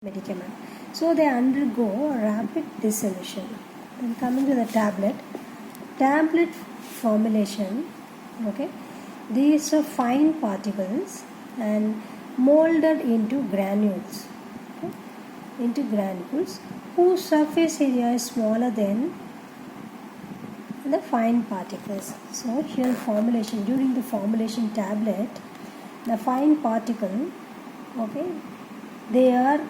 medicament. So they undergo rapid dissolution. Then coming to the tablet formulation. Okay, these are fine particles and molded into granules. Okay? Into granules whose surface area is smaller than the fine particles. So here formulation, during the formulation tablet, the fine particle, okay, they are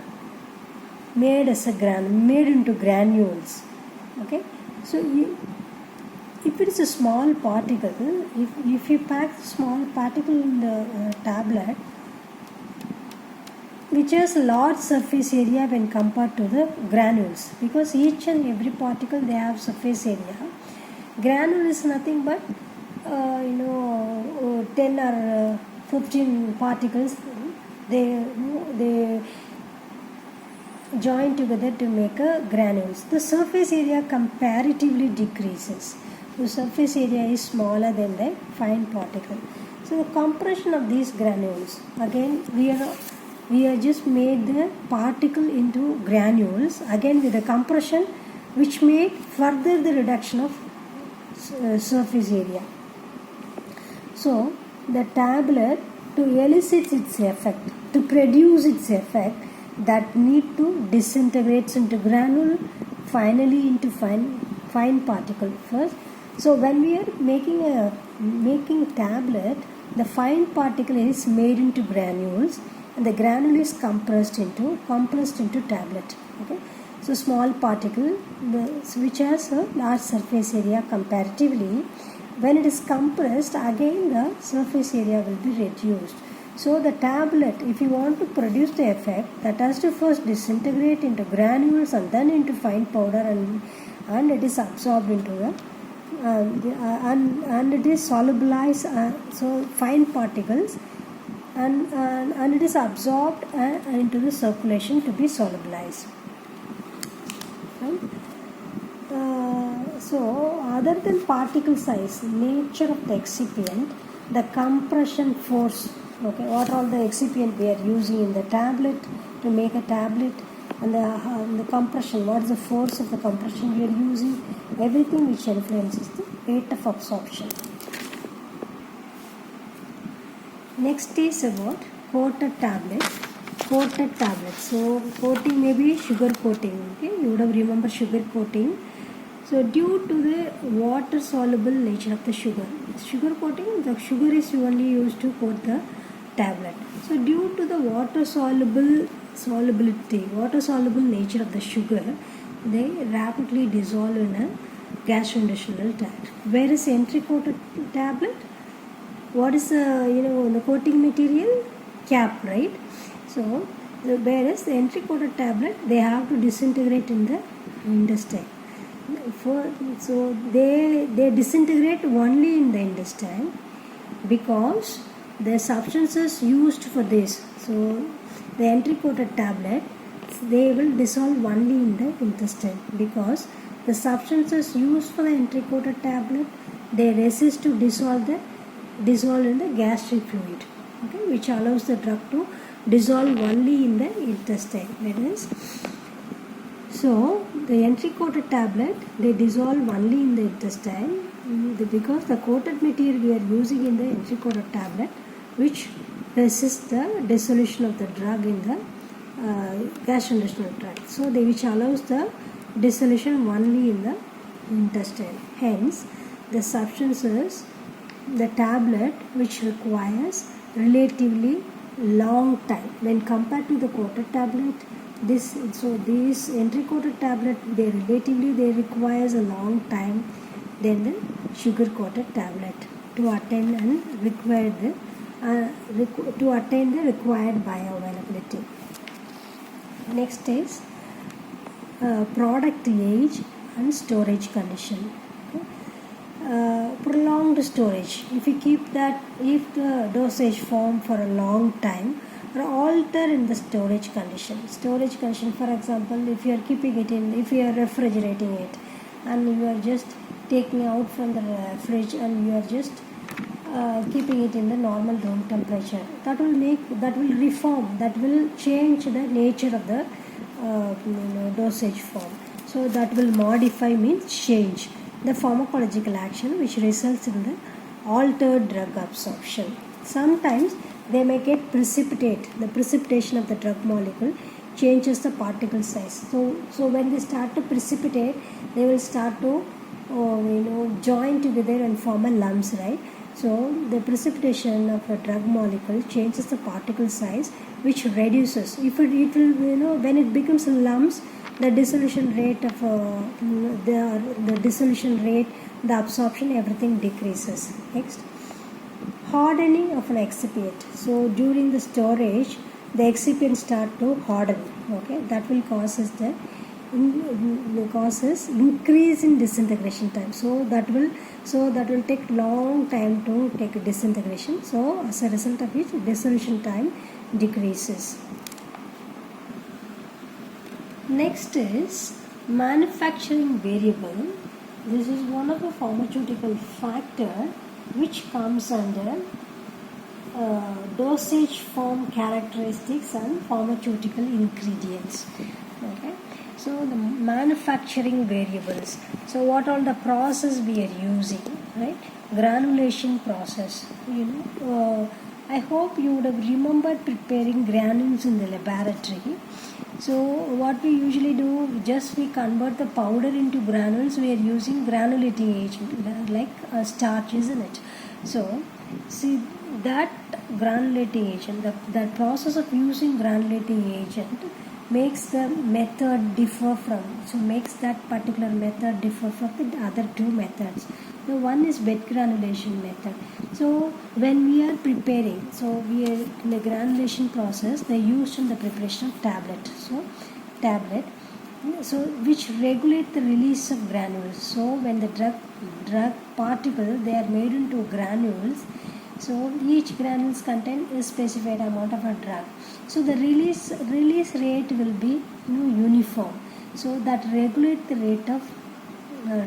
made into granules. Okay, so if it is a small particle, if you pack a small particle in the tablet which has large surface area when compared to the granules, because each and every particle they have surface area. Granule is nothing but 10 or 15 particles they join together to make a granules. The surface area comparatively decreases. The surface area is smaller than the fine particle. So the compression of these granules, again we are just made the particle into granules, again with the compression which made further the reduction of surface area. So the tablet, to elicit its effect, to produce its effect, that need to disintegrate into granule, finally into fine particle first. So when we are making tablet, the fine particle is made into granules and the granule is compressed into tablet. Okay, so small particle which has a large surface area comparatively, when it is compressed, again the surface area will be reduced. So the tablet, if you want to produce the effect, that has to first disintegrate into granules and then into fine powder, and it is absorbed into the and it is solubilized, so fine particles, and it is absorbed into the circulation to be solubilized. So other than particle size, nature of the excipient, the compression force, okay, what all the excipient we are using in the tablet to make a tablet, and the compression, what is the force of the compression we are using, everything which influences the rate of absorption. Next is about coated tablet. So coating may be sugar coating. Okay, you would have remember sugar coating. So due to the water soluble nature of the sugar coating, the sugar is only used to coat the tablet. So due to the water soluble nature of the sugar, they rapidly dissolve in a gastrointestinal tract. Whereas entry coated tablet, what is the coating material? Cap, right? So whereas the entry coated tablet, they have to disintegrate in the intestine. So they disintegrate only in the intestine because the substances used for this, so the entry coated tablet, they will dissolve only in the intestine because the substances used for the entry coated tablet, they resist to dissolve in the gastric fluid, okay, which allows the drug to dissolve only in the intestine. That is, so the entry coated tablet, they dissolve only in the intestine because the coated material we are using in the entry coated tablet, which resists the dissolution of the drug in the gastrointestinal tract. So which allows the dissolution only in the intestine. Hence, the substances, the tablet which requires relatively long time when compared to the coated tablet, these entry coated tablet, they requires a long time than the sugar coated tablet to attain the required bioavailability. Next is product age and storage condition. Prolonged storage. If the dosage form for a long time, or alter in the storage condition. For example, if you are refrigerating it, and you are just taking out from the fridge and you are just keeping it in the normal room temperature, that will change the nature of the dosage form. So that will modify means change the pharmacological action which results in the altered drug absorption. Sometimes they may get precipitate. The precipitation of the drug molecule changes the particle size. So when they start to precipitate, they will start to join together and form a lumps, right? So the precipitation of a drug molecule changes the particle size, which reduces. If it will, when it becomes lumps, the dissolution rate of the dissolution rate, the absorption, everything decreases. Next, hardening of an excipient. So during the storage, the excipient start to harden. Okay, that will causes increase in disintegration time. So that will take long time to take disintegration. So as a result of which dissolution time decreases. Next is manufacturing variable. This is one of the pharmaceutical factor which comes under dosage form characteristics and pharmaceutical ingredients. Okay, so the manufacturing variables. So what all the process we are using, right? Granulation process. I hope you would have remembered preparing granules in the laboratory. So what we usually do, we convert the powder into granules. We are using granulating agent like starch, isn't it? So see that granulating agent, that process of using granulating agent makes the method differ from, makes that particular method differ from the other two methods. The one is wet granulation method. So when we are preparing, we are in the granulation process, they are used in the preparation of tablet. Which regulate the release of granules. So when the drug particle, they are made into granules. So each granules contain a specified amount of a drug. So the release rate will be uniform. So that regulate the rate of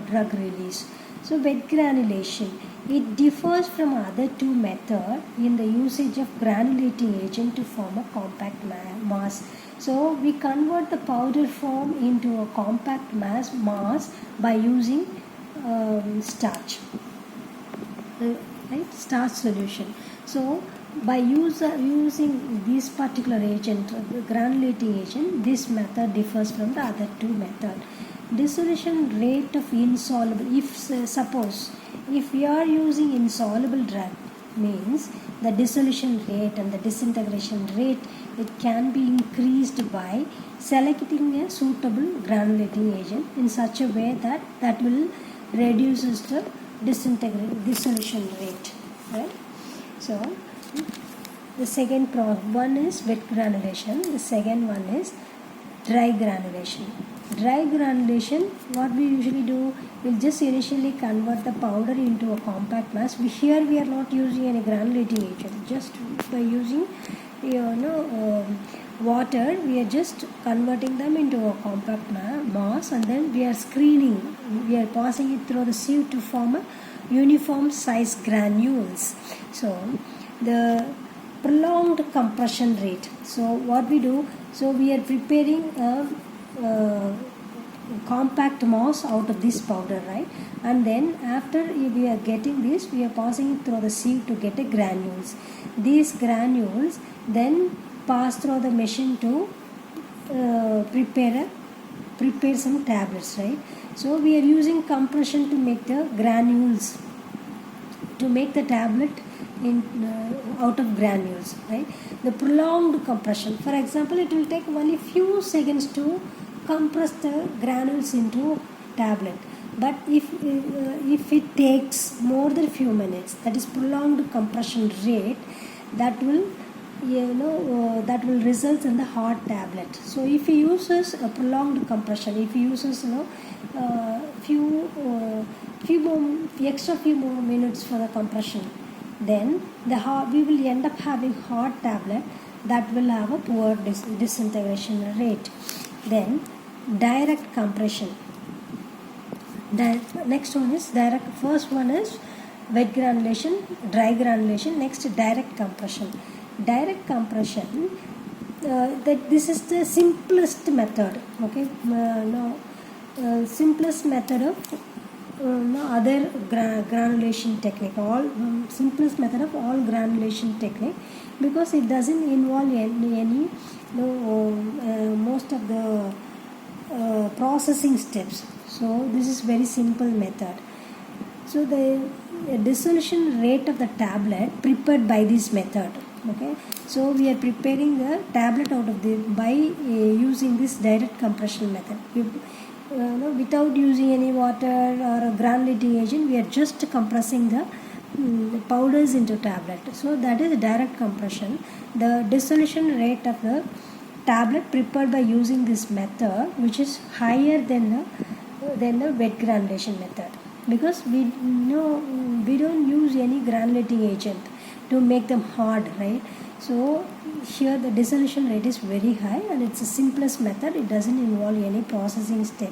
drug release. So wet granulation, it differs from other two methods in the usage of granulating agent to form a compact mass. So we convert the powder form into a compact mass by using starch. Right, starch solution. So by using this particular agent, granulating agent, this method differs from the other two methods. Dissolution rate of insoluble. Suppose we are using insoluble drug, means the dissolution rate and the disintegration rate, it can be increased by selecting a suitable granulating agent in such a way that will reduces the dissolution rate, right? So the second one is wet granulation, the second one is dry granulation. Dry granulation, what we usually do, we'll just initially convert the powder into a compact mass. Here we are not using any granulating agent, just by using water, we are just converting them into a compact mass, and then we are screening, we are passing it through the sieve to form a uniform size granules. So the prolonged compression rate. So what we do, we are preparing a compact mass out of this powder, right? And then after we are getting this, we are passing it through the sieve to get a granules. These granules then pass through the machine to prepare some tablets, right? So we are using compression to make the granules, to make the tablet out of granules, right? The prolonged compression, for example, it will take only few seconds to compress the granules into tablet, but if it takes more than few minutes, that is prolonged compression rate, that will result in the hard tablet. So if he uses a prolonged compression, if he uses few more minutes for the compression, then we will end up having hard tablet that will have a poor disintegration rate. Then direct compression. Next one is direct. First one is wet granulation, dry granulation. Next, direct compression. Direct compression, that this is the simplest method, okay. Simplest method of no other granulation technique, all simplest method of all granulation technique, because it doesn't involve any most of the processing steps. So this is very simple method. So the dissolution rate of the tablet prepared by this method, okay. So we are preparing the tablet out of the by using this direct compression method. Without using any water or a granulating agent, we are just compressing the powders into tablet. So that is direct compression. The dissolution rate of the tablet prepared by using this method, which is higher than the wet granulation method, because we don't use any granulating agent to make them hard, right? So here the dissolution rate is very high, and it's the simplest method. It doesn't involve any processing step.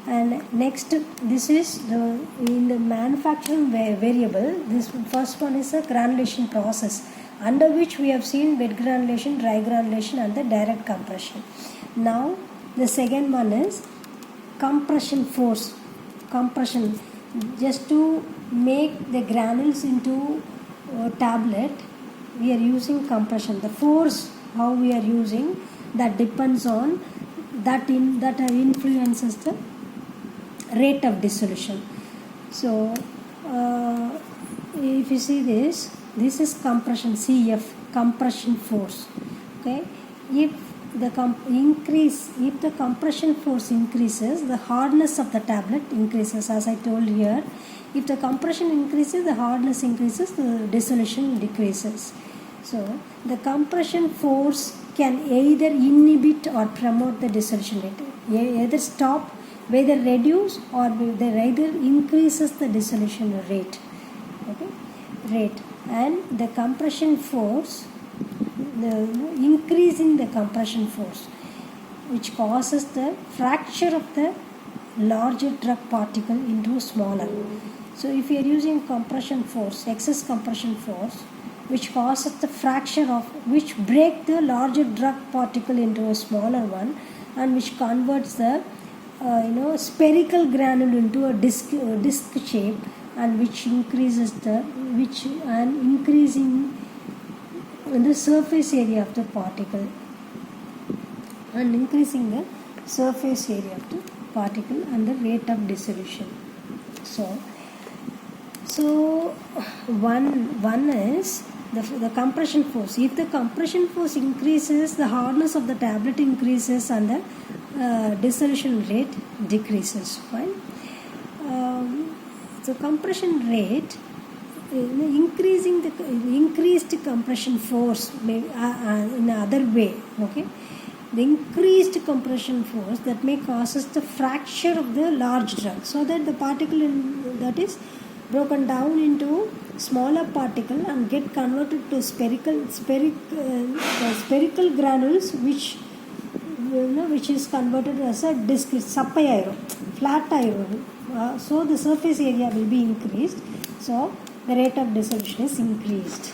And next, this is in the manufacturing variable. This first one is a granulation process, under which we have seen wet granulation, dry granulation, and the direct compression. Now the second one is compression force. Compression, just to make the granules into tablet, we are using compression. The force how we are using, that depends on that influences the rate of dissolution. So if you see this is compression, CF, compression force, okay. If the compression force increases, the hardness of the tablet increases, as I told here. If the compression increases, the hardness increases, the dissolution decreases. So the compression force can either inhibit or promote the dissolution rate, either stop, whether reduce, or whether either increases the dissolution rate, okay, and the compression force, increasing the compression force, which causes the fracture of the larger drug particle into a smaller. So if you are using compression force, excess compression force, which causes the fracture of, which break the larger drug particle into a smaller one, and which converts the spherical granule into a disc shape, and which increases increasing the surface area of the particle, and increasing the surface area of the particle and the rate of dissolution. So one is the compression force. If the compression force increases, the hardness of the tablet increases, and the dissolution rate decreases. Fine. So compression rate, increased compression force in another way, okay. The increased compression force that may causes the fracture of the large drug, so that the particle that is broken down into smaller particle and get converted to spherical granules, which is converted as a disc, flat iron. So the surface area will be increased, so the rate of dissolution is increased.